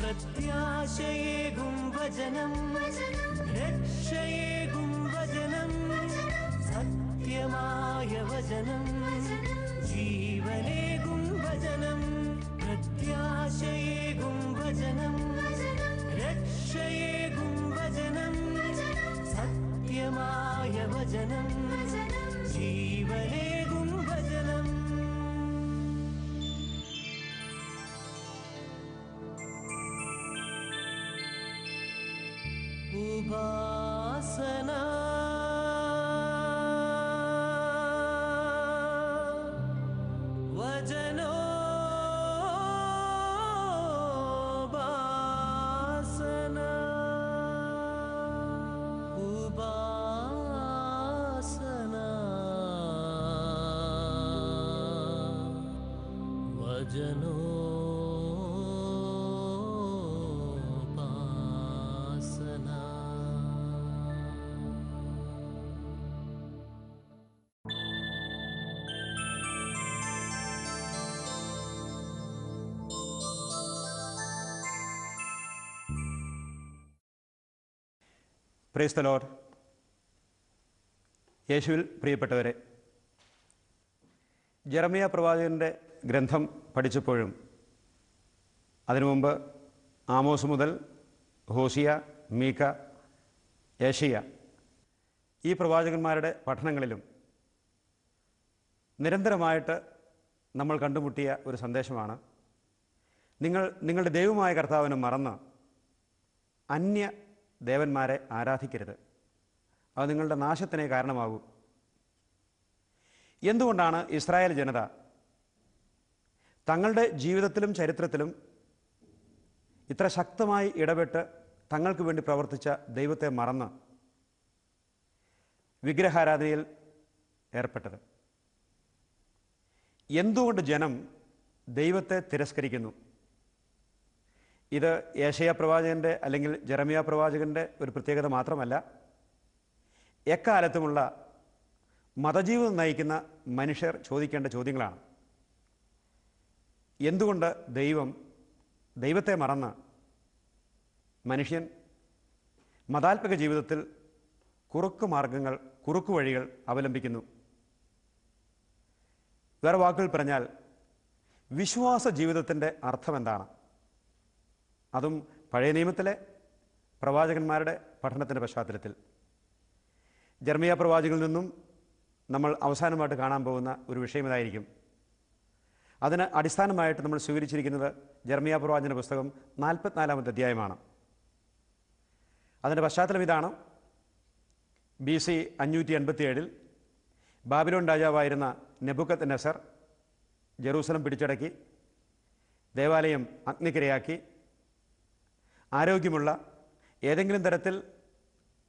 പ്രത്യാശയേകും വചനം, രക്ഷയേകും വചനം, സത്യമായ വചനം, ജീവനേകും വചനം. പ്രത്യാശയേകും വചനം, രക്ഷയേകും വചനം, സത്യമായ വചനം, ജീവനേകും വചനം. ഉപാസന വചനോപാസന ഉപാസന വചനോ പ്രൈസ് ദി ലോർഡ്. യേശുവിൽ പ്രിയപ്പെട്ടവരെ, ജെറമ്യ പ്രവാചകൻ്റെ ഗ്രന്ഥം പഠിച്ചപ്പോഴും അതിനു മുമ്പ് ആമോസ് മുതൽ ഹോസിയ, മീക, യേശയ്യ ഈ പ്രവാചകന്മാരുടെ പഠനങ്ങളിലും നിരന്തരമായിട്ട് നമ്മൾ കണ്ടുമുട്ടിയ ഒരു സന്ദേശമാണ്: നിങ്ങളുടെ ദൈവമായ കർത്താവിനെ മറന്ന് അന്യ ദേവന്മാരെ ആരാധിക്കരുത്, അത് നിങ്ങളുടെ നാശത്തിനേ കാരണമാകൂ. എന്തുകൊണ്ടാണ് ഇസ്രായേൽ ജനത തങ്ങളുടെ ജീവിതത്തിലും ചരിത്രത്തിലും ഇത്ര ശക്തമായി ഇടപെട്ട് തങ്ങൾക്ക് വേണ്ടി പ്രവർത്തിച്ച ദൈവത്തെ മറന്ന് വിഗ്രഹാരാധനയിൽ ഏർപ്പെട്ടത്? എന്തുകൊണ്ട് ജനം ദൈവത്തെ തിരസ്കരിക്കുന്നു? ഇത് യേശയ്യ പ്രവാചകൻ്റെ അല്ലെങ്കിൽ ജെറമ്യ പ്രവാചകൻ്റെ ഒരു പ്രത്യേകത മാത്രമല്ല, എക്കാലത്തുമുള്ള മതജീവിതം നയിക്കുന്ന മനുഷ്യർ ചോദിക്കേണ്ട ചോദ്യങ്ങളാണ്. എന്തുകൊണ്ട് ദൈവത്തെ മറന്ന് മനുഷ്യൻ മതാത്മക ജീവിതത്തിൽ കുറുക്കു വഴികൾ അവലംബിക്കുന്നു? വേറെ വാക്കുകൾ പറഞ്ഞാൽ, വിശ്വാസ ജീവിതത്തിൻ്റെ അർത്ഥം എന്താണ്? അതും പഴയ നിയമത്തിലെ പ്രവാചകന്മാരുടെ പഠനത്തിൻ്റെ പശ്ചാത്തലത്തിൽ. ജെറമ്യ പ്രവാചകനിൽ നിന്നും നമ്മൾ അവസാനമായിട്ട് കാണാൻ പോകുന്ന ഒരു വിഷയം ഇതായിരിക്കും. അതിന് അടിസ്ഥാനമായിട്ട് നമ്മൾ സ്വീകരിച്ചിരിക്കുന്നത് ജെറമ്യ പ്രവാചകൻ്റെ പുസ്തകം 44-ാമത്തെ അധ്യായമാണ്. അതിൻ്റെ പശ്ചാത്തലം ഇതാണ്: BC 587 ബാബിലോൺ രാജാവായിരുന്ന നെബൂഖദ്നേസർ ജെറൂസലം പിടിച്ചടക്കി, ദേവാലയം അഗ്നിക്കിരയാക്കി, ആരോഗ്യമുള്ള ഏതെങ്കിലും തരത്തിൽ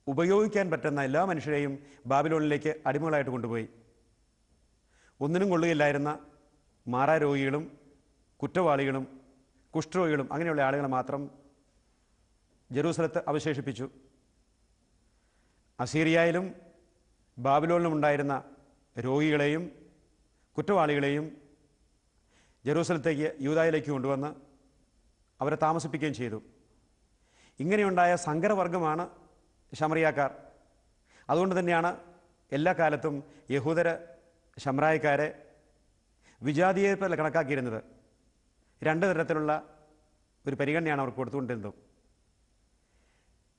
ഉപയോഗിക്കാൻ പറ്റുന്ന എല്ലാ മനുഷ്യരെയും ബാബിലോണിലേക്ക് അടിമകളായിട്ട് കൊണ്ടുപോയി. ഒന്നിനും കൊള്ളുകയില്ലായിരുന്ന മാറാരോഗികളും കുറ്റവാളികളും കുഷ്ഠരോഗികളും അങ്ങനെയുള്ള ആളുകളെ മാത്രം ജെറൂസലത്ത് അവശേഷിപ്പിച്ചു. അസീറിയയിലും ബാബിലോണിലും ഉണ്ടായിരുന്ന രോഗികളെയും കുറ്റവാളികളെയും ജെറൂസലത്തേക്ക് യൂദായിലേക്ക് കൊണ്ടുവന്ന് അവരെ താമസിപ്പിക്കുകയും ചെയ്തു. ഇങ്ങനെയുണ്ടായ സങ്കരവർഗമാണ് ശമറിയാക്കാർ. അതുകൊണ്ട് തന്നെയാണ് എല്ലാ കാലത്തും യഹൂദര് ശമറായക്കാരെ വിജാതീയ കണക്കാക്കിയിരുന്നത്. രണ്ട് തരത്തിലുള്ള ഒരു പരിഗണനയാണ് അവർക്ക് കൊടുത്തുകൊണ്ടിരുന്നത്.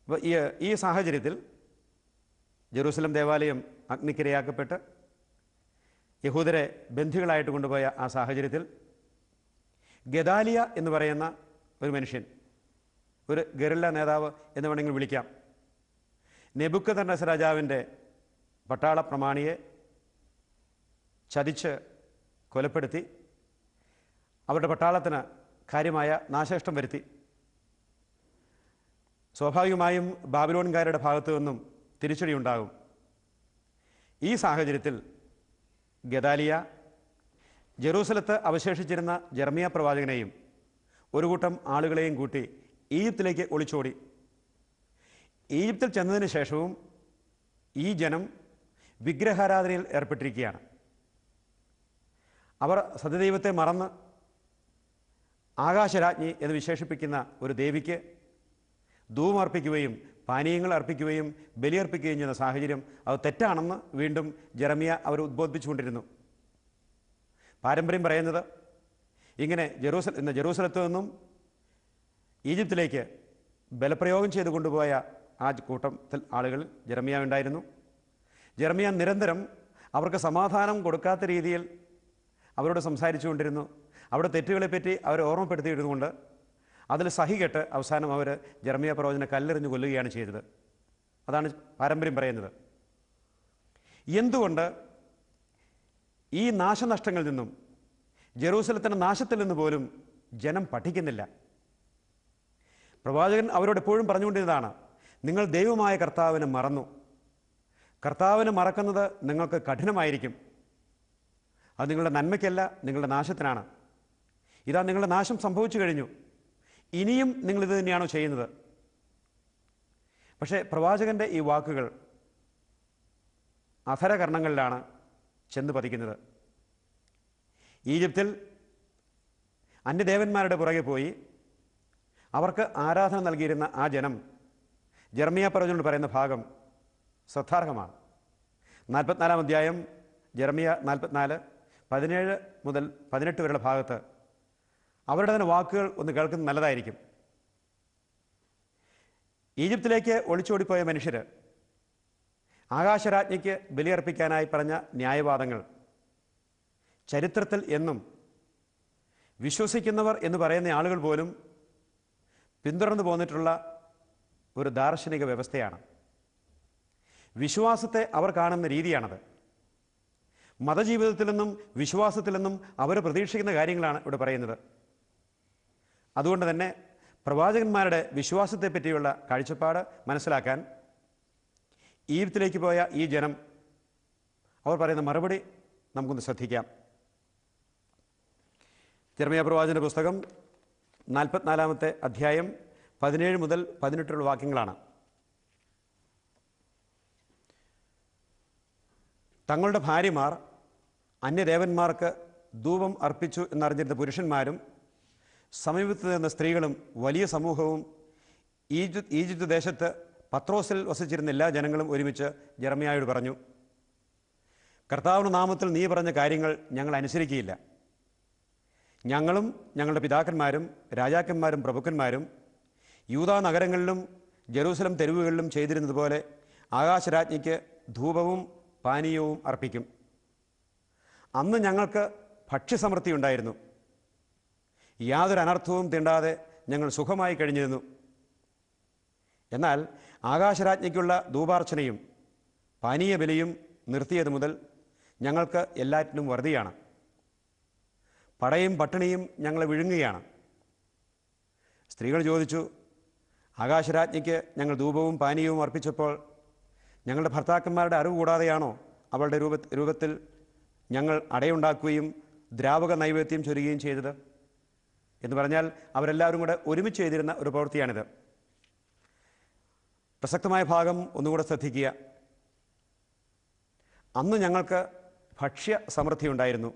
അപ്പോൾ ഈ സാഹചര്യത്തിൽ ജെറൂസലം ദേവാലയം അഗ്നിക്കിരയാക്കപ്പെട്ട് യഹൂദരെ ബന്ധികളായിട്ട് കൊണ്ടുപോയ ആ സാഹചര്യത്തിൽ ഗദാലിയ എന്ന് പറയുന്ന ഒരു മനുഷ്യൻ, ഒരു ഗറില്ല നേതാവ് എന്ന് വേണമെങ്കിൽ വിളിക്കാം, നെബൂഖദ്നേസർ രാജാവിൻ്റെ പട്ടാള പ്രമാണിയെ ചതിച്ച് കൊലപ്പെടുത്തി അവരുടെ പട്ടാളത്തിന് കാര്യമായ നാശനഷ്ടം വരുത്തി. സ്വാഭാവികമായും ബാബിലോൺകാരുടെ ഭാഗത്തു നിന്നും തിരിച്ചടിയുണ്ടാകും. ഈ സാഹചര്യത്തിൽ ഗദാലിയ ജെറൂസലത്ത് അവശേഷിച്ചിരുന്ന ജെറമ്യ പ്രവാചകനെയും ഒരു കൂട്ടം ആളുകളെയും കൂട്ടി ഈജിപ്തിലേക്ക് ഒളിച്ചോടി. ഈജിപ്തിൽ ചെന്നതിന് ശേഷവും ഈ ജനം വിഗ്രഹാരാധനയിൽ ഏർപ്പെട്ടിരിക്കുകയാണ്. അവർ സത്യദൈവത്തെ മറന്ന് ആകാശരാജ്ഞി എന്ന് വിശേഷിപ്പിക്കുന്ന ഒരു ദേവിക്ക് ധൂപമർപ്പിക്കുകയും പാനീയങ്ങൾ അർപ്പിക്കുകയും ബലിയർപ്പിക്കുകയും ചെയ്യുന്ന സാഹചര്യം അത് തെറ്റാണെന്ന് വീണ്ടും ജെറമ്യ അവർ ഉദ്ബോധിപ്പിച്ചുകൊണ്ടിരുന്നു. പാരമ്പര്യം പറയുന്നത് ഇങ്ങനെ ജെറൂസലത്ത് നിന്നും ഈജിപ്തിലേക്ക് ബലപ്രയോഗം ചെയ്ത് കൊണ്ടുപോയ ആ കൂട്ടത്തിൽ ആളുകൾ ജെറമ്യ ഉണ്ടായിരുന്നു. ജെറമ്യ നിരന്തരം അവർക്ക് സമാധാനം കൊടുക്കാത്ത രീതിയിൽ അവരോട് സംസാരിച്ചുകൊണ്ടിരുന്നു. അവിടെ തെറ്റുകളെപ്പറ്റി അവരെ ഓർമ്മപ്പെടുത്തിയിരുന്നുകൊണ്ട് അതിൽ സഹികെട്ട് അവസാനം അവർ ജെറമ്യ പ്രവചനെ കല്ലെറിഞ്ഞ് കൊല്ലുകയാണ് ചെയ്തത്. അതാണ് പാരമ്പര്യം പറയുന്നത്. എന്തുകൊണ്ട് ഈ നാശനഷ്ടങ്ങളിൽ നിന്നും ജെറൂസലത്തിൻ്റെ നാശത്തിൽ നിന്ന് പോലും ജനം പഠിക്കുന്നില്ല? പ്രവാചകൻ അവരോട് എപ്പോഴും പറഞ്ഞുകൊണ്ടിരുന്നതാണ്, നിങ്ങൾ ദൈവമായ കർത്താവിനെ മറന്നു. കർത്താവിനെ മറക്കുന്നത് നിങ്ങൾക്ക് കഠിനമായിരിക്കും. അത് നിങ്ങളുടെ നന്മയ്ക്കല്ല, നിങ്ങളുടെ നാശത്തിനാണ്. ഇതാ നിങ്ങളുടെ നാശം സംഭവിച്ചു കഴിഞ്ഞു, ഇനിയും നിങ്ങളിത് തന്നെയാണോ ചെയ്യുന്നത്? പക്ഷേ പ്രവാചകൻ്റെ ഈ വാക്കുകൾ അധരകർണങ്ങളിലാണ് ചെന്ന് പതിക്കുന്നത്. ഈജിപ്തിൽ അന്യദേവന്മാരുടെ പുറകെ പോയി അവർക്ക് ആരാധന നൽകിയിരുന്ന ആ ജനം ജെറമ്യ പ്രവചനോട് പറയുന്ന ഭാഗം ശ്രദ്ധാർഹമാണ്. 44-ാം അധ്യായം ജെറമ്യ 44, 17 മുതൽ 18 വരെയുള്ള ഭാഗത്ത് അവരുടെ തന്നെ വാക്കുകൾ ഒന്ന് കേൾക്കുന്നത് നല്ലതായിരിക്കും. ഈജിപ്തിലേക്ക് ഒളിച്ചോടിപ്പോയ മനുഷ്യർ ആകാശരാജ്ഞിക്ക് ബലിയർപ്പിക്കാനായി പറഞ്ഞ ന്യായവാദങ്ങൾ ചരിത്രത്തിൽ എന്നും വിശ്വസിക്കുന്നവർ എന്ന് പറയുന്ന ആളുകൾ പോലും പിന്തുടർന്നു പോന്നിട്ടുള്ള ഒരു ദാർശനിക വ്യവസ്ഥയാണ്. വിശ്വാസത്തെ അവർ കാണുന്ന രീതിയാണത്. മതജീവിതത്തിൽ നിന്നും വിശ്വാസത്തിൽ നിന്നും അവർ പ്രതീക്ഷിക്കുന്ന കാര്യങ്ങളാണ് ഇവിടെ പറയുന്നത്. അതുകൊണ്ട് തന്നെ പ്രവാചകന്മാരുടെ വിശ്വാസത്തെ പറ്റിയുള്ള കാഴ്ചപ്പാട് മനസ്സിലാക്കാൻ ഈജിപ്തിലേക്ക് പോയ ഈ ജനം അവർ പറയുന്ന മറുപടി നമുക്കൊന്ന് ശ്രദ്ധിക്കാം. ജെറമ്യ പ്രവാചകന്റെ പുസ്തകം 44-ാമത്തെ അധ്യായം 17 മുതൽ 18 വാക്യങ്ങളാണ്. തങ്ങളുടെ ഭാര്യമാർ അന്യദേവന്മാർക്ക് ധൂപം അർപ്പിച്ചു എന്നറിഞ്ഞിരുന്ന പുരുഷന്മാരും സമീപത്ത് നിന്ന സ്ത്രീകളും വലിയ സമൂഹവും ഈജിപ്ത് ദേശത്ത് പത്രോസിൽ വസിച്ചിരുന്ന എല്ലാ ജനങ്ങളും ഒരുമിച്ച് ജെറമ്യായോട് പറഞ്ഞു, കർത്താവിന്റെ നാമത്തിൽ നീ പറഞ്ഞ കാര്യങ്ങൾ ഞങ്ങൾ അനുസരിക്കുകയില്ല. ഞങ്ങളും ഞങ്ങളുടെ പിതാക്കന്മാരും രാജാക്കന്മാരും പ്രഭുക്കന്മാരും യൂദാ നഗരങ്ങളിലും ജെറൂസലം തെരുവുകളിലും ചെയ്തിരുന്നത് പോലെ ആകാശരാജ്ഞിക്ക് ധൂപവും പാനീയവും അർപ്പിക്കും. അന്ന് ഞങ്ങൾക്ക് ഭക്ഷ്യസമൃദ്ധി ഉണ്ടായിരുന്നു. യാതൊരു അനർത്ഥവും തീണ്ടാതെ ഞങ്ങൾ സുഖമായി കഴിഞ്ഞിരുന്നു. എന്നാൽ ആകാശരാജ്ഞിക്കുള്ള ധൂപാർച്ചനയും പാനീയ ബലിയും നിർത്തിയത് മുതൽ ഞങ്ങൾക്ക് എല്ലാറ്റിനും വറുതിയാണ്. പടയും പട്ടിണിയും ഞങ്ങളെ വിഴുങ്ങുകയാണ്. സ്ത്രീകൾ ചോദിച്ചു, ആകാശരാജ്ഞിക്ക് ഞങ്ങൾ ധൂപവും പാനീയവും അർപ്പിച്ചപ്പോൾ ഞങ്ങളുടെ ഭർത്താക്കന്മാരുടെ അറിവ് കൂടാതെയാണോ അവളുടെ രൂപത്തിൽ ഞങ്ങൾ അടയുണ്ടാക്കുകയും ദ്രാവക നൈവേദ്യം ചൊരിയുകയും ചെയ്തത്? എന്ന് പറഞ്ഞാൽ അവരെല്ലാവരും കൂടെ ഒരുമിച്ച് ചെയ്തിരുന്ന ഒരു പ്രവൃത്തിയാണിത്. പ്രസക്തമായ ഭാഗം ഒന്നുകൂടെ ശ്രദ്ധിക്കുക. അന്ന് ഞങ്ങൾക്ക് ഭക്ഷ്യ സമൃദ്ധി ഉണ്ടായിരുന്നു.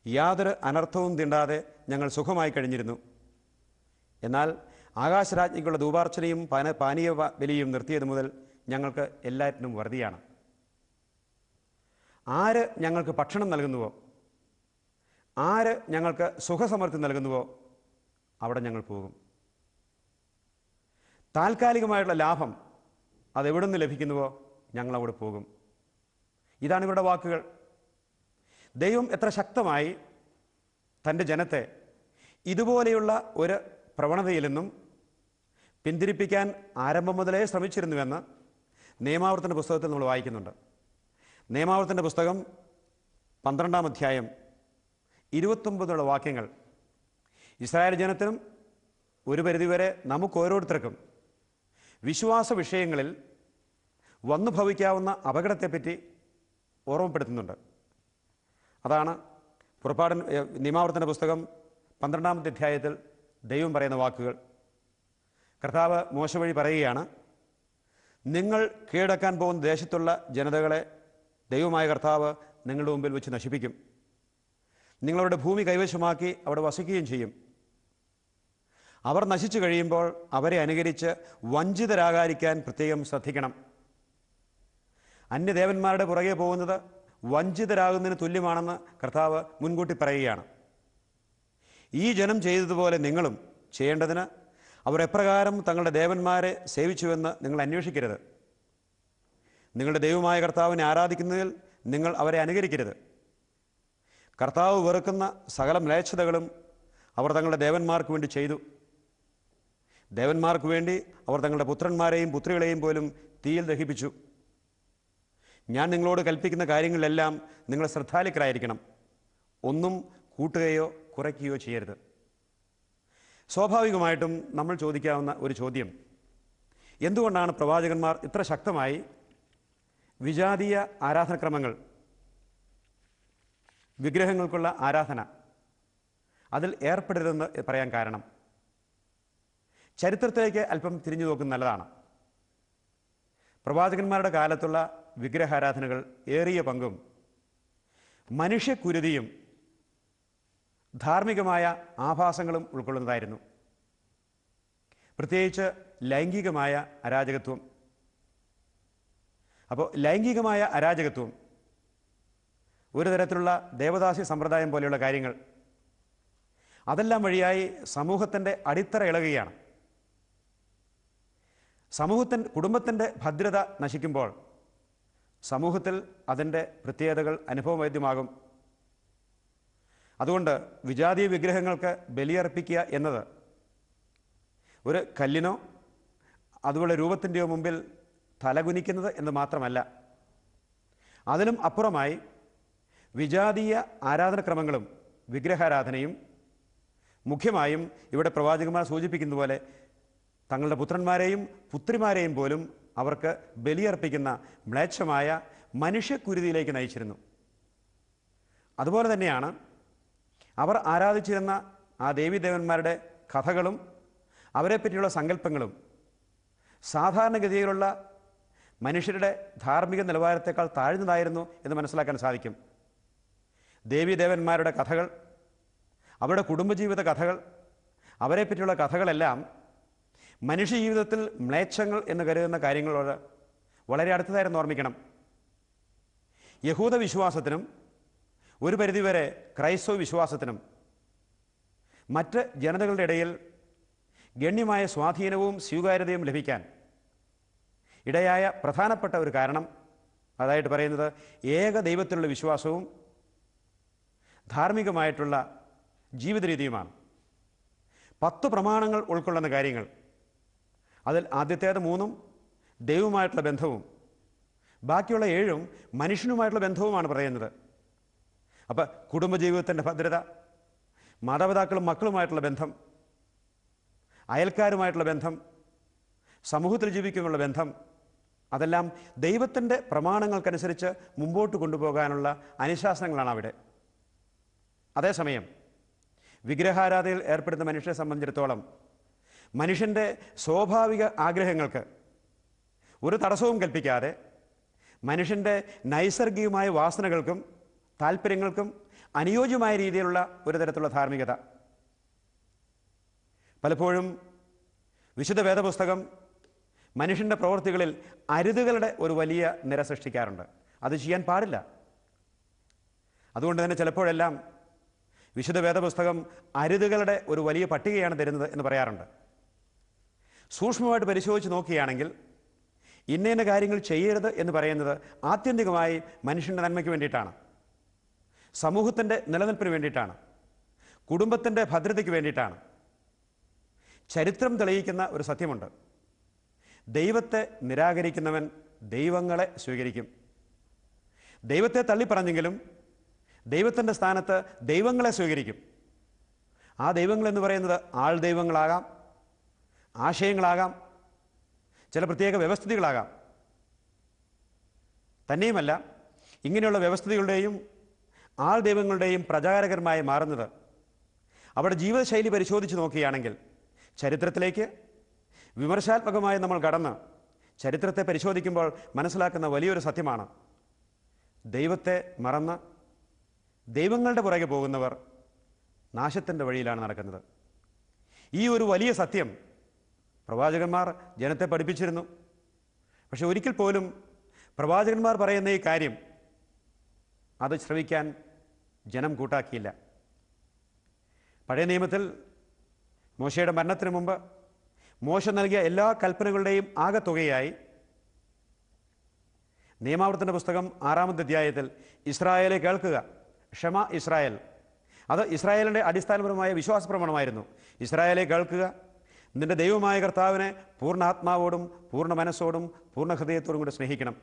യാതൊരു അനർത്ഥവും തീണ്ടാതെ ഞങ്ങൾ സുഖമായി കഴിഞ്ഞിരുന്നു. എന്നാൽ ആകാശരാജ്ഞിക്കുള്ള ധൂപാർച്ചനയും പാനീയ ബലിയും നിർത്തിയത് മുതൽ ഞങ്ങൾക്ക് എല്ലാറ്റിനും വറുതിയാണ്. ആര് ഞങ്ങൾക്ക് ഭക്ഷണം നൽകുന്നുവോ, ആര് ഞങ്ങൾക്ക് സുഖസമൃദ്ധി നൽകുന്നുവോ അവിടെ ഞങ്ങൾ പോകും. താൽക്കാലികമായിട്ടുള്ള ലാഭം അതെവിടെ നിന്ന് ലഭിക്കുന്നുവോ ഞങ്ങളവിടെ പോകും. ഇതാണ് ഇവരുടെ വാക്കുകൾ. ദൈവം എത്ര ശക്തമായി തൻ്റെ ജനത്തെ ഇതുപോലെയുള്ള ഒരു പ്രവണതയിൽ നിന്നും പിന്തിരിപ്പിക്കാൻ ആരംഭം മുതലേ ശ്രമിച്ചിരുന്നുവെന്ന് നിയമാവർത്തന പുസ്തകത്തിൽ നമ്മൾ വായിക്കുന്നുണ്ട്. നിയമാവർത്തന പുസ്തകം 12-ാം അധ്യായം 29 വാക്യങ്ങൾ ഇസ്രായേൽ ജനത്തിനും ഒരു പരിധിവരെ നമുക്ക് ഓരോരുത്തർക്കും വിശ്വാസ വിഷയങ്ങളിൽ വന്നു ഭവിക്കാവുന്ന അപകടത്തെപ്പറ്റി ഓർമ്മപ്പെടുത്തുന്നുണ്ട്. അതാണ് നിയമാവർത്തന പുസ്തകം 12-ാമത്തെ അധ്യായത്തിൽ ദൈവം പറയുന്ന വാക്കുകൾ. കർത്താവ് മോശ വഴി പറയുകയാണ്, നിങ്ങൾ കീഴടക്കാൻ പോകുന്ന ദേശത്തുള്ള ജനതകളെ ദൈവമായ കർത്താവ് നിങ്ങളുടെ മുമ്പിൽ വെച്ച് നശിപ്പിക്കും. നിങ്ങളുടെ ഭൂമി കൈവശമാക്കി അവിടെ വസിക്കുകയും ചെയ്യും. അവർ നശിച്ചു കഴിയുമ്പോൾ അവരെ അനുകരിച്ച് വഞ്ചിതരാകാതിരിക്കാൻ പ്രത്യേകം ശ്രദ്ധിക്കണം. അന്യദേവന്മാരുടെ പുറകെ പോകുന്നത് വഞ്ചിതരാകുന്നതിന് തുല്യമാണെന്ന് കർത്താവ് മുൻകൂട്ടി പറയുകയാണ്. ഈ ജനം ചെയ്തതുപോലെ നിങ്ങളും ചെയ്യേണ്ടതിന് അവർ എപ്രകാരം തങ്ങളുടെ ദേവന്മാരെ സേവിച്ചുവെന്ന് നിങ്ങൾ അന്വേഷിക്കരുത്. നിങ്ങളുടെ ദൈവമായ കർത്താവിനെ ആരാധിക്കുന്നതിൽ നിങ്ങൾ അവരെ അനുകരിക്കരുത്. കർത്താവ് വെറുക്കുന്ന സകല മ്ലേച്ഛതകളും അവർ തങ്ങളുടെ ദേവന്മാർക്ക് വേണ്ടി ചെയ്തു. ദേവന്മാർക്ക് വേണ്ടി അവർ തങ്ങളുടെ പുത്രന്മാരെയും പുത്രികളെയും പോലും തീയിൽ ദഹിപ്പിച്ചു. ഞാൻ നിങ്ങളോട് കൽപ്പിക്കുന്ന കാര്യങ്ങളിലെല്ലാം നിങ്ങൾ ശ്രദ്ധാലുക്കളായിരിക്കണം. ഒന്നും കൂട്ടുകയോ കുറയ്ക്കുകയോ ചെയ്യരുത്. സ്വാഭാവികമായിട്ടും നമ്മൾ ചോദിക്കാവുന്ന ഒരു ചോദ്യം, എന്തുകൊണ്ടാണ് പ്രവാചകന്മാർ ഇത്ര ശക്തമായി വിജാതീയ ആരാധനക്രമങ്ങൾ, വിഗ്രഹങ്ങൾക്കുള്ള ആരാധന അതിൽ ഏർപ്പെടരുതെന്ന് പറയാൻ കാരണം? ചരിത്രത്തിലേക്ക് അല്പം തിരിഞ്ഞു നോക്കുന്നത് നല്ലതാണ്. പ്രവാചകന്മാരുടെ കാലത്തുള്ള വിഗ്രഹാരാധനകൾ ഏറിയ പങ്കും മനുഷ്യക്കുരുതിയും ധാർമ്മികമായ ആഭാസങ്ങളും ഉൾക്കൊള്ളുന്നതായിരുന്നു. പ്രത്യേകിച്ച് ലൈംഗികമായ അരാജകത്വം. അപ്പോൾ ലൈംഗികമായ അരാജകത്വം, ഒരു തരത്തിലുള്ള ദേവദാസി സമ്പ്രദായം പോലെയുള്ള കാര്യങ്ങൾ, അതെല്ലാം വഴിയായി സമൂഹത്തിൻ്റെ അടിത്തറ ഇളകുകയാണ്. കുടുംബത്തിൻ്റെ ഭദ്രത നശിക്കുമ്പോൾ സമൂഹത്തിൽ അതിൻ്റെ പ്രത്യേകതകൾ അനുഭവവേദ്യമാകും. അതുകൊണ്ട് വിജാതീയ വിഗ്രഹങ്ങൾക്ക് ബലിയർപ്പിക്കുക എന്നത് ഒരു കല്ലിനോ അതുപോലെ രൂപത്തിൻ്റെയോ മുമ്പിൽ തലകുനിക്കുന്നത് എന്ന് മാത്രമല്ല, അതിനും അപ്പുറമായി വിജാതീയ ആരാധനക്രമങ്ങളും വിഗ്രഹാരാധനയും മുഖ്യമായും ഇവിടെ പ്രവാചകന്മാർ സൂചിപ്പിക്കുന്ന പോലെ തങ്ങളുടെ പുത്രന്മാരെയും പുത്രിമാരെയും പോലും അവർക്ക് ബലിയർപ്പിക്കുന്ന മ്ലേച്ഛമായ മനുഷ്യക്കുരുതിയിലേക്ക് നയിച്ചിരുന്നു. അതുപോലെ തന്നെയാണ് അവർ ആരാധിച്ചിരുന്ന ആ ദേവീദേവന്മാരുടെ കഥകളും അവരെപ്പറ്റിയുള്ള സങ്കല്പങ്ങളും സാധാരണഗതിയിലുള്ള മനുഷ്യരുടെ ധാർമ്മിക നിലവാരത്തേക്കാൾ താഴ്ന്നതായിരുന്നു എന്ന് മനസ്സിലാക്കാൻ സാധിക്കും. ദേവീദേവന്മാരുടെ കഥകൾ, അവരുടെ കുടുംബജീവിത കഥകൾ, അവരെപ്പറ്റിയുള്ള കഥകളെല്ലാം മനുഷ്യജീവിതത്തിൽ മ്ലേച്ഛങ്ങൾ എന്ന് കരുതുന്ന കാര്യങ്ങളോട് വളരെ അടുത്തതായിരുന്നു ഓർമ്മിക്കണം. യഹൂദ വിശ്വാസത്തിനും ഒരു പരിധിവരെ ക്രൈസ്തവ വിശ്വാസത്തിനും മറ്റ് ജനതകളുടെ ഇടയിൽ ഗണ്യമായ സ്വാധീനവും സ്വീകാര്യതയും ലഭിക്കാൻ ഇടയായ പ്രധാനപ്പെട്ട ഒരു കാരണം, അതായിട്ട് പറയുന്നത് ഏക ദൈവത്തിലുള്ള വിശ്വാസവും ധാർമ്മികമായിട്ടുള്ള ജീവിത രീതിയുമാണ്. 10 പ്രമാണങ്ങൾ ഉൾക്കൊള്ളുന്ന കാര്യങ്ങൾ, അതിൽ ആദ്യത്തേത് 3 ദൈവവുമായിട്ടുള്ള ബന്ധവും ബാക്കിയുള്ള 7 മനുഷ്യനുമായിട്ടുള്ള ബന്ധവുമാണ് പറയുന്നത്. അപ്പം കുടുംബജീവിതത്തിൻ്റെ ഭദ്രത, മാതാപിതാക്കളും മക്കളുമായിട്ടുള്ള ബന്ധം, അയൽക്കാരുമായിട്ടുള്ള ബന്ധം, സമൂഹത്തിൽ ജീവിക്കുമുള്ള ബന്ധം, അതെല്ലാം ദൈവത്തിൻ്റെ പ്രമാണങ്ങൾക്കനുസരിച്ച് മുമ്പോട്ട് കൊണ്ടുപോകാനുള്ള അനുശാസനങ്ങളാണ് അവിടെ. അതേസമയം വിഗ്രഹാരാധനയിൽ ഏർപ്പെടുന്ന മനുഷ്യരെ സംബന്ധിച്ചിടത്തോളം മനുഷ്യൻ്റെ സ്വാഭാവിക ആഗ്രഹങ്ങൾക്ക് ഒരു തടസ്സവും കൽപ്പിക്കാതെ മനുഷ്യൻ്റെ നൈസർഗികമായ വാസനകൾക്കും താല്പര്യങ്ങൾക്കും അനുയോജ്യമായ രീതിയിലുള്ള ഒരു തരത്തിലുള്ള ധാർമ്മികത. പലപ്പോഴും വിശുദ്ധ വേദപുസ്തകം മനുഷ്യൻ്റെ പ്രവൃത്തികളിൽ അരുതുകളുടെ ഒരു വലിയ നിര സൃഷ്ടിക്കാറുണ്ട്. അത് ചെയ്യാൻ പാടില്ല. അതുകൊണ്ട് തന്നെ ചിലപ്പോഴെല്ലാം വിശുദ്ധ വേദപുസ്തകം അരുതുകളുടെ ഒരു വലിയ പട്ടികയാണ് തരുന്നത് എന്ന് പറയാറുണ്ട്. സൂക്ഷ്മമായിട്ട് പരിശോധിച്ച് നോക്കുകയാണെങ്കിൽ ഇന്ന കാര്യങ്ങൾ ചെയ്യരുത് എന്ന് പറയുന്നത് ആത്യന്തികമായി മനുഷ്യൻ്റെ നന്മയ്ക്ക് വേണ്ടിയിട്ടാണ്, സമൂഹത്തിൻ്റെ നിലനിൽപ്പിന് വേണ്ടിയിട്ടാണ്, കുടുംബത്തിൻ്റെ ഭദ്രതയ്ക്ക് വേണ്ടിയിട്ടാണ്. ചരിത്രം തെളിയിക്കുന്ന ഒരു സത്യമുണ്ട്. ദൈവത്തെ നിരാകരിക്കുന്നവൻ ദൈവങ്ങളെ സ്വീകരിക്കും. ദൈവത്തെ തള്ളിപ്പറഞ്ഞെങ്കിലും ദൈവത്തിൻ്റെ സ്ഥാനത്ത് ദൈവങ്ങളെ സ്വീകരിക്കും. ആ ദൈവങ്ങളെന്ന് പറയുന്നത് ആൾ ദൈവങ്ങളാകാം, ആശയങ്ങളാകാം, ചില പ്രത്യേക വ്യവസ്ഥിതികളാകാം. തന്നെയുമല്ല, ഇങ്ങനെയുള്ള വ്യവസ്ഥിതികളുടെയും ആൾ ദൈവങ്ങളുടെയും പ്രചാരകരമായി മാറുന്നത് അവിടെ ജീവിതശൈലി പരിശോധിച്ച് നോക്കുകയാണെങ്കിൽ ചരിത്രത്തിലേക്ക് വിമർശാത്മകമായി നമ്മൾ കടന്ന് ചരിത്രത്തെ പരിശോധിക്കുമ്പോൾ മനസ്സിലാക്കുന്ന വലിയൊരു സത്യമാണ്, ദൈവത്തെ മറന്ന് ദൈവങ്ങളുടെ പുറകെ പോകുന്നവർ നാശത്തിൻ്റെ വഴിയിലാണ് നടക്കുന്നത്. ഈ ഒരു വലിയ സത്യം പ്രവാചകന്മാർ ജനത്തെ പഠിപ്പിച്ചിരുന്നു. പക്ഷെ ഒരിക്കൽ പോലും പ്രവാചകന്മാർ പറയുന്ന ഈ കാര്യം അത് ശ്രവിക്കാൻ ജനം കൂട്ടാക്കിയില്ല. പഴയ നിയമത്തിൽ മോശയുടെ മരണത്തിന് മുമ്പ് മോശ നൽകിയ എല്ലാ കൽപ്പനകളുടെയും ആകെത്തുകയായി നിയമാവർത്തന പുസ്തകം 6-ാമത്തെ അധ്യായത്തിൽ ഇസ്രായേലെ കേൾക്കുക, ക്ഷമ ഇസ്രായേൽ, അത് ഇസ്രായേലിൻ്റെ അടിസ്ഥാനപരമായ വിശ്വാസ പ്രമാണമായിരുന്നു. ഇസ്രായേലെ കേൾക്കുക, നിന്റെ ദൈവമായ കർത്താവിനെ പൂർണ്ണ ആത്മാവോടും പൂർണ്ണ മനസ്സോടും പൂർണ്ണ ഹൃദയത്തോടും കൂടി സ്നേഹിക്കണം.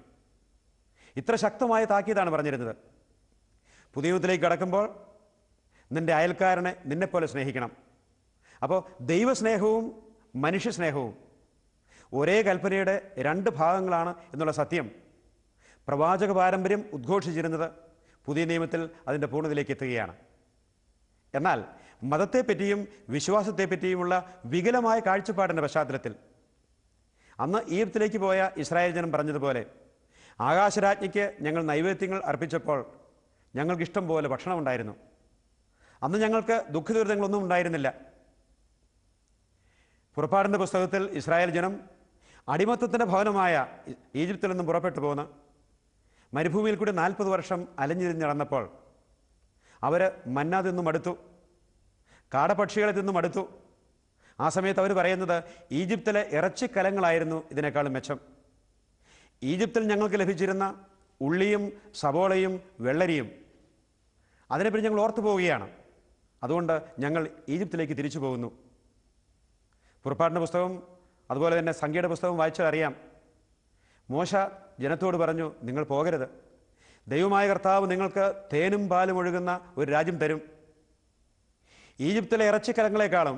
ഇത്ര ശക്തമായ താക്കീതാണ് പറഞ്ഞിരുന്നത്. പുതിയ നിയമത്തിലേക്ക് കടക്കുമ്പോൾ നിന്റെ അയൽക്കാരനെ നിന്നെപ്പോലെ സ്നേഹിക്കണം. അപ്പോൾ ദൈവസ്നേഹവും മനുഷ്യസ്നേഹവും ഒരേ കൽപ്പനയുടെ 2 ഭാഗങ്ങളാണ് എന്നുള്ള സത്യം പ്രവാചക പാരമ്പര്യം ഉദ്ഘോഷിച്ചിരുന്നത് പുതിയ നിയമത്തിൽ അതിൻ്റെ പൂർണ്ണതയിലേക്ക് എത്തുകയാണ്. എന്നാൽ മതത്തെപ്പറ്റിയും വിശ്വാസത്തെപ്പറ്റിയുമുള്ള വികലമായ കാഴ്ചപ്പാടിൻ്റെ പശ്ചാത്തലത്തിൽ അന്ന് ഈജിപ്തിലേക്ക് പോയ ഇസ്രായേൽ ജനം പറഞ്ഞതുപോലെ, ആകാശരാജ്ഞിക്ക് ഞങ്ങൾ നൈവേദ്യങ്ങൾ അർപ്പിച്ചപ്പോൾ ഞങ്ങൾക്കിഷ്ടം പോലെ ഭക്ഷണം ഉണ്ടായിരുന്നു, അന്ന് ഞങ്ങൾക്ക് ദുഃഖദുരിതങ്ങളൊന്നും ഉണ്ടായിരുന്നില്ല. പുറപ്പാടിൻ്റെ പുസ്തകത്തിൽ ഇസ്രായേൽ ജനം അടിമത്തത്തിൻ്റെ ഭവനമായ ഈജിപ്തിൽ നിന്നും പുറപ്പെട്ടു പോന്ന് മരുഭൂമിയിൽ കൂടി 40 വർഷം അലഞ്ഞിരിഞ്ഞ് നടന്നപ്പോൾ അവർ മന്ന തിന്നും മടുത്തു, കാടപക്ഷികളെ തിന്നും മടുത്തു. ആ സമയത്ത് അവർ പറയുന്നത്, ഈജിപ്തിലെ ഇറച്ചിക്കലങ്ങളായിരുന്നു ഇതിനേക്കാളും മെച്ചം. ഈജിപ്തിൽ ഞങ്ങൾക്ക് ലഭിച്ചിരുന്ന ഉള്ളിയും സവോളയും വെള്ളരിയും അതിനെപ്പറ്റി ഞങ്ങൾ ഓർത്തു പോവുകയാണ്, അതുകൊണ്ട് ഞങ്ങൾ ഈജിപ്തിലേക്ക് തിരിച്ചു പോകുന്നു. പുറപ്പാടിൻ്റെ പുസ്തകം അതുപോലെ തന്നെ സംഖ്യയുടെ പുസ്തകം വായിച്ചാൽ അറിയാം, മോശ ജനത്തോട് പറഞ്ഞു, നിങ്ങൾ പോകരുത്, ദൈവമായ കർത്താവ് നിങ്ങൾക്ക് തേനും പാലും ഒഴുകുന്ന ഒരു രാജ്യം തരും. ഈജിപ്തിലെ ഇറച്ചിക്കലങ്ങളെക്കാളും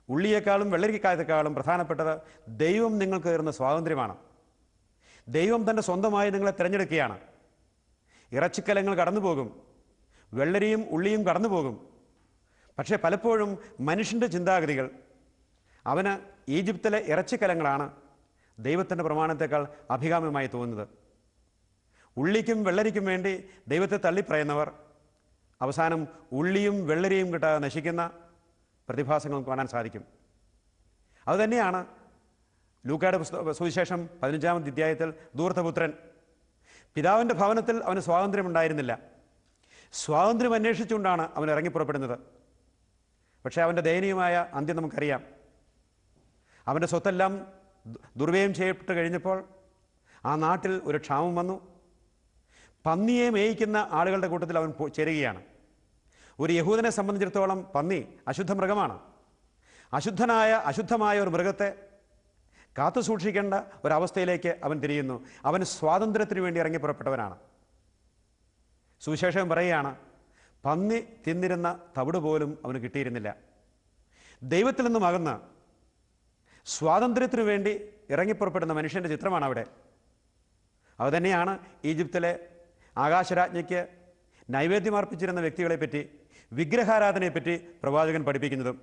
ഉള്ളിയേക്കാളും വെള്ളരിക്കായത്തെക്കാളും പ്രധാനപ്പെട്ടത് ദൈവം നിങ്ങൾക്ക് തരുന്ന സ്വാതന്ത്ര്യമാണ്. ദൈവം തൻ്റെ സ്വന്തമായി നിങ്ങളെ തിരഞ്ഞെടുക്കുകയാണ്. ഇറച്ചിക്കലങ്ങൾ കടന്നു പോകും, വെള്ളരിയും ഉള്ളിയും കടന്നു പോകും. പക്ഷേ പലപ്പോഴും മനുഷ്യൻ്റെ ചിന്താഗതികൾ അവന് ഈജിപ്തിലെ ഇറച്ചിക്കലങ്ങളാണ് ദൈവത്തിൻ്റെ പ്രമാണത്തേക്കാൾ അഭികാമ്യമായി തോന്നുന്നത്. ഉള്ളിക്കും വെള്ളരിക്കും വേണ്ടി ദൈവത്തെ തള്ളിപ്പറയുന്നവർ അവസാനം ഉള്ളിയും വെള്ളരിയും കിട്ടാതെ നശിക്കുന്ന പ്രതിഭാസങ്ങൾ കാണാൻ സാധിക്കും. അതുതന്നെയാണ് ലൂക്കായുടെ സുവിശേഷം 15-ാമത്തെ അധ്യായത്തിൽ ധൂർത്തപുത്രൻ, പിതാവിൻ്റെ ഭവനത്തിൽ അവന് സ്വാതന്ത്ര്യമുണ്ടായിരുന്നില്ല, സ്വാതന്ത്ര്യം അന്വേഷിച്ചുകൊണ്ടാണ് അവൻ ഇറങ്ങിപ്പുറപ്പെടുന്നത്. പക്ഷേ അവൻ്റെ ദയനീയമായ അന്ത്യം നമുക്കറിയാം. അവൻ്റെ സ്വത്തെല്ലാം ദുർവ്യയം ചെയ്യപ്പെട്ട് കഴിഞ്ഞപ്പോൾ ആ നാട്ടിൽ ഒരു ക്ഷാമം വന്നു. പന്നിയെ മേയിക്കുന്ന ആളുകളുടെ കൂട്ടത്തിൽ അവൻ ചേരുകയാണ്. ഒരു യഹൂദനെ സംബന്ധിച്ചിടത്തോളം പന്നി അശുദ്ധ മൃഗമാണ്. അശുദ്ധമായ ഒരു മൃഗത്തെ കാത്തു സൂക്ഷിക്കേണ്ട ഒരവസ്ഥയിലേക്ക് അവൻ തിരിയുന്നു. അവൻ സ്വാതന്ത്ര്യത്തിന് വേണ്ടി ഇറങ്ങി പുറപ്പെട്ടവനാണ്. സുവിശേഷം പറയുകയാണ്, പന്നി തിന്നിരുന്ന തവിട് പോലും അവന് കിട്ടിയിരുന്നില്ല. ദൈവത്തിൽ നിന്നും അകന്ന് സ്വാതന്ത്ര്യത്തിനു വേണ്ടി ഇറങ്ങിപ്പുറപ്പെടുന്ന മനുഷ്യൻ്റെ ചിത്രമാണ് അവിടെ. അതുതന്നെയാണ് ഈജിപ്തിലെ ആകാശരാജ്ഞിക്ക് നൈവേദ്യം അർപ്പിച്ചിരുന്ന വ്യക്തികളെപ്പറ്റി, വിഗ്രഹാരാധനയെപ്പറ്റി പ്രവാചകൻ പഠിപ്പിക്കുന്നതും.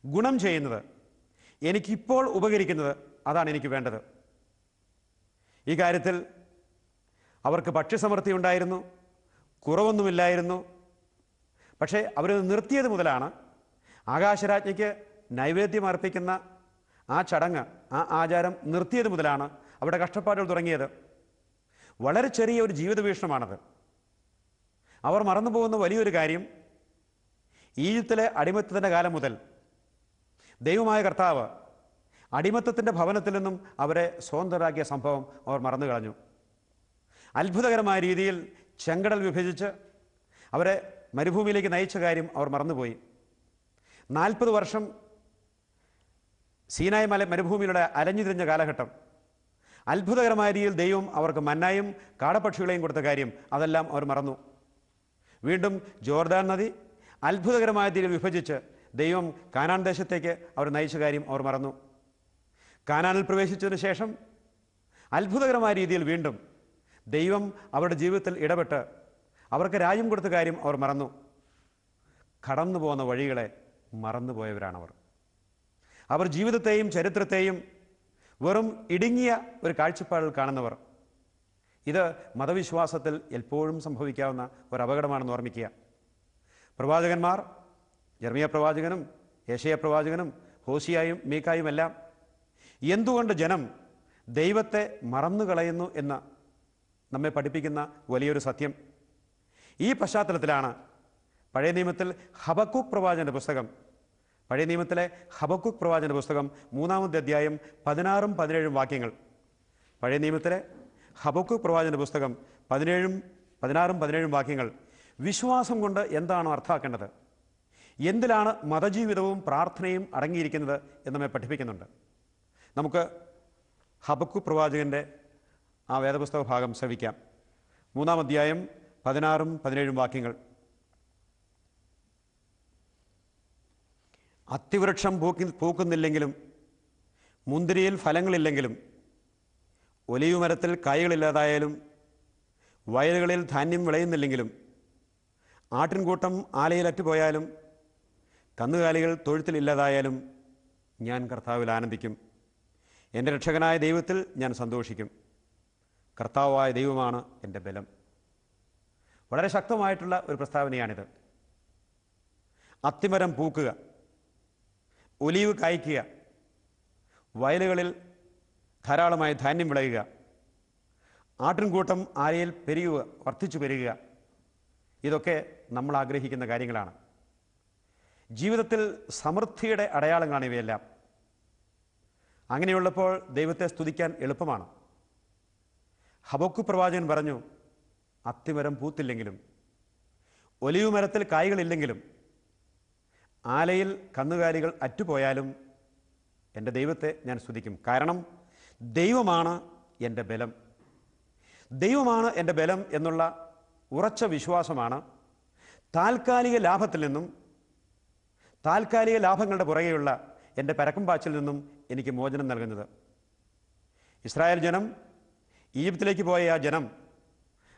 ഗുണം ചെയ്യുന്നത്, എനിക്കിപ്പോൾ ഉപകരിക്കുന്നത്, അതാണ് എനിക്ക് വേണ്ടത്. ഈ കാര്യത്തിൽ അവർക്ക് ഭക്ഷ്യസമൃദ്ധി ഉണ്ടായിരുന്നു, കുറവൊന്നുമില്ലായിരുന്നു. പക്ഷേ അവരത് നിർത്തിയത് മുതലാണ് ആകാശരാജ്ഞിക്ക് നൈവേദ്യം അർപ്പിക്കുന്ന ആ ചടങ്ങ്, ആ ആചാരം നിർത്തിയത് മുതലാണ് അവിടെ കഷ്ടപ്പാടുകൾ തുടങ്ങിയത്. വളരെ ചെറിയ ഒരു ജീവിത വീക്ഷണമാണത്. അവർ മറന്നുപോകുന്ന വലിയൊരു കാര്യം, ഈജിപ്തിലെ അടിമത്തത്തിൻ്റെ കാലം മുതൽ ദൈവമായ കർത്താവ് അടിമത്തത്തിൻ്റെ ഭവനത്തിൽ നിന്നും അവരെ സ്വതന്ത്രരാക്കിയ സംഭവം അവർ മറന്നു കളഞ്ഞു. അത്ഭുതകരമായ രീതിയിൽ ചെങ്കടൽ വിഭജിച്ച് അവരെ മരുഭൂമിയിലേക്ക് നയിച്ച കാര്യം അവർ മറന്നുപോയി. 40 വർഷം സീനായ് മരുഭൂമിയിലൂടെ അലഞ്ഞുതിരിഞ്ഞ കാലഘട്ടം, അത്ഭുതകരമായ രീതിയിൽ ദൈവം അവർക്ക് മന്നായും കാടപ്പക്ഷികളെയും കൊടുത്ത കാര്യം, അതെല്ലാം അവർ മറന്നു. വീണ്ടും ജോർദാൻ നദി അത്ഭുതകരമായ രീതിയിൽ വിഭജിച്ച് ദൈവം കാനാൻ ദേശത്തേക്ക് അവർ നയിച്ച കാര്യം അവർ മറന്നു. കാനാനിൽ പ്രവേശിച്ചതിന് ശേഷം അത്ഭുതകരമായ രീതിയിൽ വീണ്ടും ദൈവം അവരുടെ ജീവിതത്തിൽ ഇടപെട്ട് അവർക്ക് രാജ്യം കൊടുത്ത കാര്യം അവർ മറന്നു. കടന്നു പോകുന്ന വഴികളെ മറന്നുപോയവരാണവർ. അവർ ജീവിതത്തെയും ചരിത്രത്തെയും വെറും ഇടുങ്ങിയ ഒരു കാഴ്ചപ്പാടിൽ കാണുന്നവർ. ഇത് മതവിശ്വാസത്തിൽ എപ്പോഴും സംഭവിക്കാവുന്ന ഒരു അപകടമാണെന്ന് ഓർമ്മിക്കുക. പ്രവാചകന്മാർ, യെർമിയ പ്രവാചകനും യെശയ്യാ പ്രവാചകനും ഹോശിയായും മീഖായും എല്ലാം എന്തുകൊണ്ട് ജനം ദൈവത്തെ മറന്നുകളയുന്നു എന്ന് നമ്മെ പഠിപ്പിക്കുന്ന വലിയൊരു സത്യം. ഈ പശ്ചാത്തലത്തിലാണ് പഴയ നിയമത്തിൽ ഹബക്കൂക്ക് പ്രവാചകന്റെ പുസ്തകം, പഴയ നിയമത്തിലെ ഹബക്കൂക്ക് പ്രവാചകന്റെ പുസ്തകം 3-ാമത്തെ അധ്യായം 16-17 വാക്യങ്ങൾ. പഴയ നിയമത്തിലെ ഹബക്കൂക്ക് പ്രവാചകന്റെ പുസ്തകം 16-17 വാക്യങ്ങൾ വിശ്വാസം കൊണ്ട് എന്താണ് അർത്ഥമാക്കേണ്ടത്, എന്തിലാണ് മതജീവിതവും പ്രാർത്ഥനയും അടങ്ങിയിരിക്കുന്നത് എന്ന് നമ്മെ പഠിപ്പിക്കുന്നുണ്ട്. നമുക്ക് ഹബക്കൂക്ക് പ്രവാചകന്റെ ആ വേദപുസ്തക ഭാഗം ശ്രവിക്കാം. 3-ാം അധ്യായം 16-17 വാക്യങ്ങൾ. അത്തിവൃക്ഷം പൂക്കുന്നില്ലെങ്കിലും മുന്തിരിയിൽ ഫലങ്ങളില്ലെങ്കിലും ഒലിവ് മരത്തിൽ കായ്കളില്ലാതായാലും വയലുകളിൽ ധാന്യം വിളയുന്നില്ലെങ്കിലും ആട്ടിൻകൂട്ടം ആലയിൽ അറ്റുപോയാലും കന്നുകാലികൾ തൊഴുത്തിലില്ലാതായാലും ഞാൻ കർത്താവിൽ ആനന്ദിക്കും. എൻ്റെ രക്ഷകനായ ദൈവത്തിൽ ഞാൻ സന്തോഷിക്കും. കർത്താവായ ദൈവമാണ് എൻ്റെ ബലം. വളരെ ശക്തമായിട്ടുള്ള ഒരു പ്രസ്താവനയാണിത്. അത്തിമരം പൂക്കുക, ഒലീവ് കായ്ക്കുക, വയലുകളിൽ ധാരാളമായി ധാന്യം വിളയുക, ആട്ടിൻകൂട്ടം ആലയിൽ പെരുകുക, വർദ്ധിച്ചു പെരുകുക, ഇതൊക്കെ നമ്മൾ ആഗ്രഹിക്കുന്ന കാര്യങ്ങളാണ്. ജീവിതത്തിൽ സമൃദ്ധിയുടെ അടയാളങ്ങളാണ് ഇവയെല്ലാം. അങ്ങനെയുള്ളപ്പോൾ ദൈവത്തെ സ്തുതിക്കാൻ എളുപ്പമാണ്. ഹബക്കൂക്ക് പ്രവാചകൻ പറഞ്ഞു, അത്തിമരം പൂത്തില്ലെങ്കിലും ഒലിവ് മരത്തിൽ കായ്കളില്ലെങ്കിലും ആലയിൽ കന്നുകാലികൾ അറ്റുപോയാലും എൻ്റെ ദൈവത്തെ ഞാൻ സ്തുതിക്കും. കാരണം ദൈവമാണ് എൻ്റെ ബലം. ദൈവമാണ് എൻ്റെ ബലം എന്നുള്ള ഉറച്ച വിശ്വാസമാണ് താൽക്കാലിക ലാഭത്തിൽ നിന്നും, താൽക്കാലിക ലാഭങ്ങളുടെ പുറകെയുള്ള എൻ്റെ പരക്കം പാച്ചിൽ നിന്നും എനിക്ക് മോചനം നൽകുന്നത്. ഇസ്രായേൽ ജനം, ഈജിപ്തിലേക്ക് പോയ ആ ജനം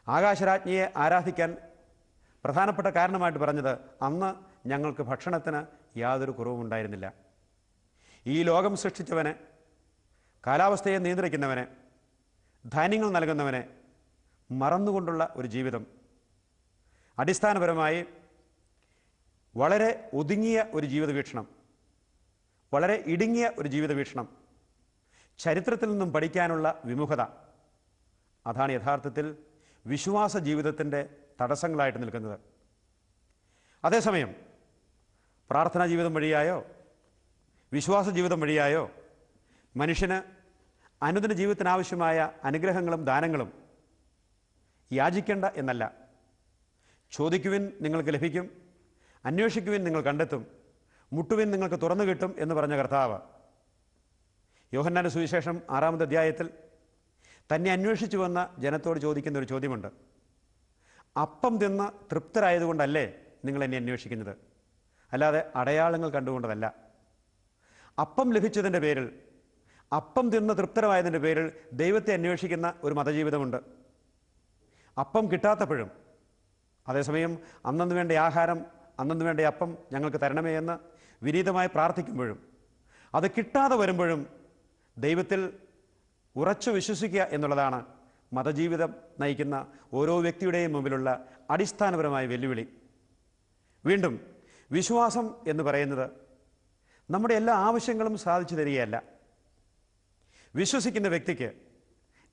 ആകാശരാജ്ഞിയെ ആരാധിക്കാൻ പ്രധാനപ്പെട്ട കാരണമായിട്ട് പറഞ്ഞത്, അന്ന് ഞങ്ങൾക്ക് ഭക്ഷണത്തിന് യാതൊരു കുറവുമുണ്ടായിരുന്നില്ല. ഈ ലോകം സൃഷ്ടിച്ചവനെ, കാലാവസ്ഥയെ നിയന്ത്രിക്കുന്നവനെ, ധാന്യങ്ങൾ നൽകുന്നവനെ മറന്നുകൊണ്ടുള്ള ഒരു ജീവിതം, അടിസ്ഥാനപരമായി വളരെ ഒതുങ്ങിയ ഒരു ജീവിത വീക്ഷണം, വളരെ ഇടുങ്ങിയ ഒരു ജീവിത വീക്ഷണം, ചരിത്രത്തിൽ നിന്നും പഠിക്കാനുള്ള വിമുഖത, അതാണ് യഥാർത്ഥത്തിൽ വിശ്വാസ ജീവിതത്തിൻ്റെ തടസ്സങ്ങളായിട്ട് നിൽക്കുന്നത്. അതേസമയം പ്രാർത്ഥനാ ജീവിതം വഴിയായോ വിശ്വാസ ജീവിതം വഴിയായോ മനുഷ്യന് അനുദിന ജീവിതത്തിനാവശ്യമായ അനുഗ്രഹങ്ങളും ദാനങ്ങളും യാചിക്കേണ്ട എന്നല്ല. ചോദിക്കുവിൻ നിങ്ങൾക്ക് ലഭിക്കും, അന്വേഷിക്കുവിൻ നിങ്ങൾ കണ്ടെത്തും, മുട്ടുവിൻ നിങ്ങൾക്ക് തുറന്നു കിട്ടും എന്ന് പറഞ്ഞ കർത്താവ് യോഹന്നാന്റെ സുവിശേഷം 6-ാമത്തെ അധ്യായത്തിൽ തന്നെ അന്വേഷിച്ചു വന്ന ജനത്തോട് ചോദിക്കുന്ന ഒരു ചോദ്യമുണ്ട്. അപ്പം തിന്ന് തൃപ്തരായതുകൊണ്ടല്ലേ നിങ്ങൾ എന്നെ അന്വേഷിക്കുന്നത്, അല്ലാതെ അടയാളങ്ങൾ കണ്ടുകൊണ്ടതല്ല. അപ്പം ലഭിച്ചതിൻ്റെ പേരിൽ, അപ്പം തിന്ന് തൃപ്തരായതിൻ്റെ പേരിൽ ദൈവത്തെ അന്വേഷിക്കുന്ന ഒരു മതജീവിതമുണ്ട്. അപ്പം കിട്ടാത്തപ്പോഴും, അതേസമയം അന്നു വേണ്ട ആഹാരം, അന്നു വേണ്ട അപ്പം ഞങ്ങൾക്ക് തരണമേ എന്ന് വിനീതമായി പ്രാർത്ഥിക്കുമ്പോഴും, അത് കിട്ടാതെ വരുമ്പോഴും ദൈവത്തിൽ ഉറച്ചു വിശ്വസിക്കുക എന്നുള്ളതാണ് മതജീവിതം നയിക്കുന്ന ഓരോ വ്യക്തിയുടെയും മുമ്പിലുള്ള അടിസ്ഥാനപരമായ വെല്ലുവിളി. വീണ്ടും വിശ്വാസം എന്ന് പറയുന്നത് നമ്മുടെ എല്ലാ ആവശ്യങ്ങളും സാധിച്ചു തരികയല്ല. വിശ്വസിക്കുന്ന വ്യക്തിക്ക്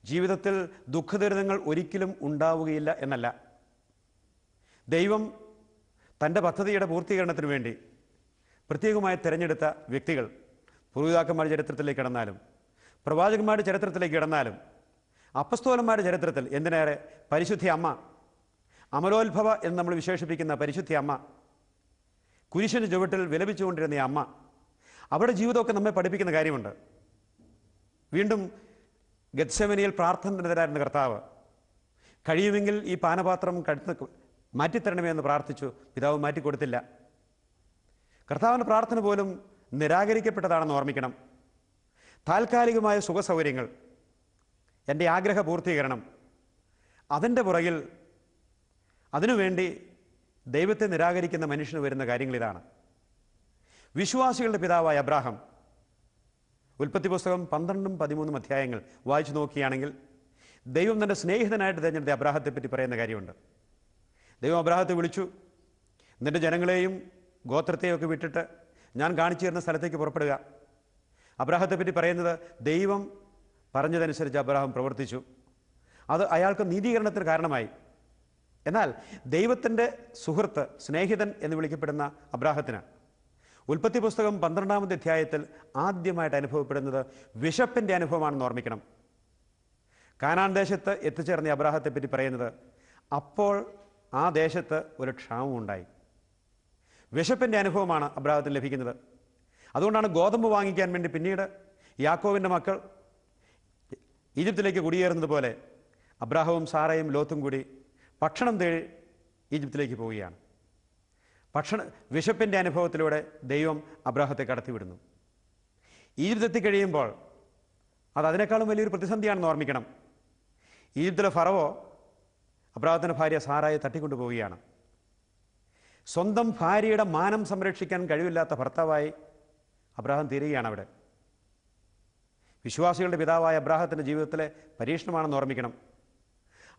ജീവിതത്തിൽ ദുഃഖദുരിതങ്ങൾ ഒരിക്കലും ഉണ്ടാവുകയില്ല എന്നല്ല. ദൈവം തൻ്റെ പദ്ധതിയുടെ പൂർത്തീകരണത്തിന് വേണ്ടി പ്രത്യേകമായി തിരഞ്ഞെടുത്ത വ്യക്തികൾ, പൂർവിതാക്കന്മാരുടെ ചരിത്രത്തിലേക്ക് കടന്നാലും പ്രവാചകന്മാരുടെ ചരിത്രത്തിലേക്ക് കടന്നാലും അപ്പസ്തോലന്മാരുടെ ചരിത്രത്തിൽ, എന്തിനേറെ പരിശുദ്ധി അമ്മ, അമലോത്ഭവ എന്ന് നമ്മൾ വിശേഷിപ്പിക്കുന്ന പരിശുദ്ധി അമ്മ, കുരിശിന് ചുവട്ടിൽ വിലപിച്ചുകൊണ്ടിരുന്ന അമ്മ, അവരുടെ ജീവിതമൊക്കെ നമ്മെ പഠിപ്പിക്കുന്ന കാര്യമുണ്ട്. വീണ്ടും ഗത്സമനിയിൽ പ്രാർത്ഥനനിരതരായിരുന്ന കർത്താവ് കഴിയുമെങ്കിൽ ഈ പാനപാത്രം മാറ്റിത്തരണമേ എന്ന് പ്രാർത്ഥിച്ചു. പിതാവ് മാറ്റിക്കൊടുത്തില്ല. കർത്താവിൻ്റെ പ്രാർത്ഥന പോലും നിരാകരിക്കപ്പെട്ടതാണെന്ന് ഓർമ്മിക്കണം. താൽക്കാലികമായ സുഖസൗകര്യങ്ങൾ, എൻ്റെ ആഗ്രഹ പൂർത്തീകരണം, അതിൻ്റെ പുറകിൽ അതിനുവേണ്ടി ദൈവത്തെ നിരാകരിക്കുന്ന മനുഷ്യന് വരുന്ന കാര്യങ്ങളിതാണ്. വിശ്വാസികളുടെ പിതാവായ അബ്രാഹാം, ഉൽപ്പത്തി പുസ്തകം 12-13 അധ്യായങ്ങൾ വായിച്ചു നോക്കുകയാണെങ്കിൽ ദൈവം തൻ്റെ സ്നേഹിതനായിട്ട് തിരഞ്ഞെടുത്ത അബ്രാഹത്തെപ്പറ്റി പറയുന്ന കാര്യമുണ്ട്. ദൈവം അബ്രാഹത്തെ വിളിച്ചു, നിൻ്റെ ജനങ്ങളെയും ഗോത്രത്തെയും ഒക്കെ വിട്ടിട്ട് ഞാൻ കാണിച്ചു തരുന്ന സ്ഥലത്തേക്ക് പുറപ്പെടുക. അബ്രാഹത്തെപ്പറ്റി പറയുന്നത് ദൈവം പറഞ്ഞതനുസരിച്ച് അബ്രാഹാം പ്രവർത്തിച്ചു. അത് അയാൾക്ക് നീതീകരണത്തിന് കാരണമായി. എന്നാൽ ദൈവത്തിൻ്റെ സുഹൃത്ത്, സ്നേഹിതൻ എന്ന് വിളിക്കപ്പെടുന്ന അബ്രാഹത്തിന് ഉൽപ്പത്തി പുസ്തകം 12-ാമത്തെ അധ്യായത്തിൽ ആദ്യമായിട്ട് അനുഭവപ്പെടുന്നത് വിശപ്പിൻ്റെ അനുഭവമാണെന്ന് ഓർമ്മിക്കണം. കാനാൻ ദേശത്ത് എത്തിച്ചേർന്ന അബ്രാഹത്തെപ്പറ്റി പറയുന്നത് അപ്പോൾ ആ ദേശത്ത് ഒരു ക്ഷാമം ഉണ്ടായി. വിശപ്പിൻ്റെ അനുഭവമാണ് അബ്രാഹത്തിന് ലഭിക്കുന്നത്. അതുകൊണ്ടാണ് ഗോതമ്പ് വാങ്ങിക്കാൻ വേണ്ടി പിന്നീട് യാക്കോവിൻ്റെ മക്കൾ ഈജിപ്തിലേക്ക് കുടിയേറുന്നത് പോലെ അബ്രാഹവും സാറയും ലോത്തും കൂടി ഭക്ഷണം തേടി ഈജിപ്തിലേക്ക് പോവുകയാണ്. വിശപ്പിൻ്റെ അനുഭവത്തിലൂടെ ദൈവം അബ്രാഹത്തെ കടത്തിവിടുന്നു. ഈജിപ്ത് എത്തിക്കഴിയുമ്പോൾ അത് അതിനേക്കാളും വലിയൊരു പ്രതിസന്ധിയാണെന്ന് ഓർമ്മിക്കണം. ഈജിപ്തിലെ ഫറവോ അബ്രാഹത്തിൻ്റെ ഭാര്യ സാറായെ തട്ടിക്കൊണ്ടു പോവുകയാണ്. സ്വന്തം ഭാര്യയുടെ മാനം സംരക്ഷിക്കാൻ കഴിവില്ലാത്ത ഭർത്താവായി അബ്രാഹാം തീരുകയാണ് അവിടെ. വിശ്വാസികളുടെ പിതാവായ അബ്രാഹത്തിൻ്റെ ജീവിതത്തിലെ പരീക്ഷണമാണെന്ന് ഓർമ്മിക്കണം.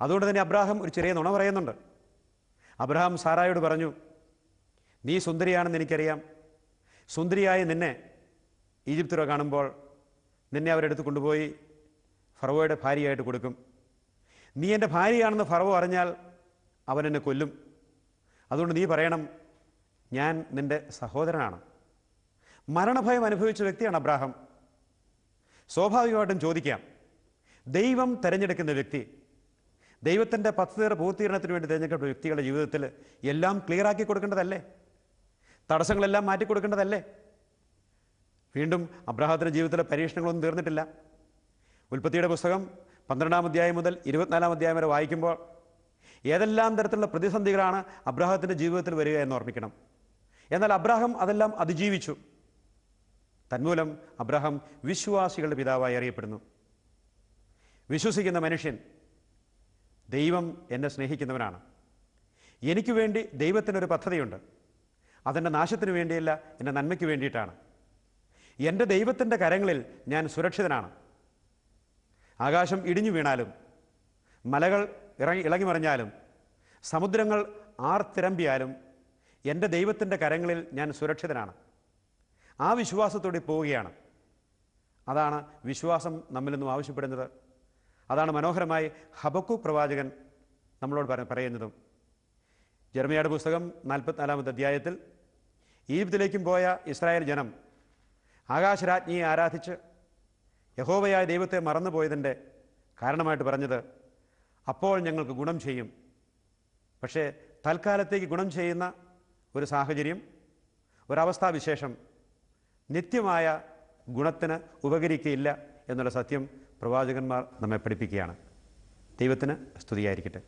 അതുകൊണ്ട് തന്നെ അബ്രാഹാം ഒരു ചെറിയ നുണ പറയുന്നുണ്ട്. അബ്രാഹാം സാറായോട് പറഞ്ഞു, നീ സുന്ദരിയാണെന്ന് എനിക്കറിയാം. സുന്ദരിയായ നിന്നെ ഈജിപ്തിൽ കാണുമ്പോൾ നിന്നെ അവരെടുത്ത് കൊണ്ടുപോയി ഫറവോയുടെ ഭാര്യയായിട്ട് കൊടുക്കും. നീ എൻ്റെ ഭാര്യയാണെന്ന് ഫറവോ അറിഞ്ഞാൽ അവൻ എന്നെ കൊല്ലും. അതുകൊണ്ട് നീ പറയണം, ഞാൻ നിൻ്റെ സഹോദരനാണ്. മരണഭയം അനുഭവിച്ച വ്യക്തിയാണ് അബ്രാഹാം. സ്വാഭാവികമായിട്ടും ചോദിക്കാം, ദൈവം തിരഞ്ഞെടുക്കുന്ന വ്യക്തി, ദൈവത്തിൻ്റെ പദ്ധതിയുടെ പൂർത്തീകരണത്തിന് വേണ്ടി തിരഞ്ഞെടുക്കുന്ന വ്യക്തികളുടെ ജീവിതത്തിൽ എല്ലാം ക്ലിയറാക്കി കൊടുക്കേണ്ടതല്ലേ? തടസ്സങ്ങളെല്ലാം മാറ്റിക്കൊടുക്കേണ്ടതല്ലേ? വീണ്ടും അബ്രാഹത്തിൻ്റെ ജീവിതത്തിലെ പരീക്ഷണങ്ങളൊന്നും തീർന്നിട്ടില്ല. ഉൽപ്പത്തിയുടെ പുസ്തകം 12-ാം അധ്യായം മുതൽ 24-ാം അധ്യായം വരെ വായിക്കുമ്പോൾ ഏതെല്ലാം തരത്തിലുള്ള പ്രതിസന്ധികളാണ് അബ്രാഹത്തിൻ്റെ ജീവിതത്തിൽ വരിക എന്ന് ഓർമ്മിക്കണം. എന്നാൽ അബ്രാഹാം അതെല്ലാം അതിജീവിച്ചു. തന്മൂലം അബ്രാഹാം വിശ്വാസികളുടെ പിതാവായി അറിയപ്പെടുന്നു. വിശ്വസിക്കുന്ന മനുഷ്യൻ ദൈവം എന്നെ സ്നേഹിക്കുന്നവനാണ്, എനിക്ക് വേണ്ടി ദൈവത്തിനൊരു പദ്ധതിയുണ്ട്, അതെൻ്റെ നാശത്തിന് വേണ്ടിയല്ല, എൻ്റെ നന്മയ്ക്ക് വേണ്ടിയിട്ടാണ്. എൻ്റെ ദൈവത്തിൻ്റെ കരങ്ങളിൽ ഞാൻ സുരക്ഷിതനാണ്. ആകാശം ഇടിഞ്ഞു വീണാലും, മലകൾ ഇളകി മറിഞ്ഞാലും, സമുദ്രങ്ങൾ ആർത്തിരമ്പിയാലും എൻ്റെ ദൈവത്തിൻ്റെ കരങ്ങളിൽ ഞാൻ സുരക്ഷിതനാണ്. ആ വിശ്വാസത്തോടെ പോവുകയാണ്. അതാണ് വിശ്വാസം നമ്മിൽ നിന്നും ആവശ്യപ്പെടുന്നത്. അതാണ് മനോഹരമായി ഹബക്കൂക്ക് പ്രവാചകൻ നമ്മളോട് പറയുന്നതും. ജെറമ്യായുടെ പുസ്തകം 44-ാമത്തെ അധ്യായത്തിൽ ഈജിപ്തിലേക്കും പോയ ഇസ്രായേൽ ജനം ആകാശരാജ്ഞിയെ ആരാധിച്ച് യഹോവയായ ദൈവത്തെ മറന്നുപോയതിൻ്റെ കാരണമായിട്ട് പറഞ്ഞത്, അപ്പോൾ ഞങ്ങൾക്ക് ഗുണം ചെയ്യും. പക്ഷേ തൽക്കാലത്തേക്ക് ഗുണം ചെയ്യുന്ന ഒരു സാഹചര്യം, ഒരവസ്ഥാവിശേഷം നിത്യമായ ഗുണത്തിന് ഉപകരിക്കുകയില്ല എന്നുള്ള സത്യം പ്രവാചകന്മാർ നമ്മെ പഠിപ്പിക്കുകയാണ്. ദൈവത്തിന് സ്തുതിയായിരിക്കട്ടെ.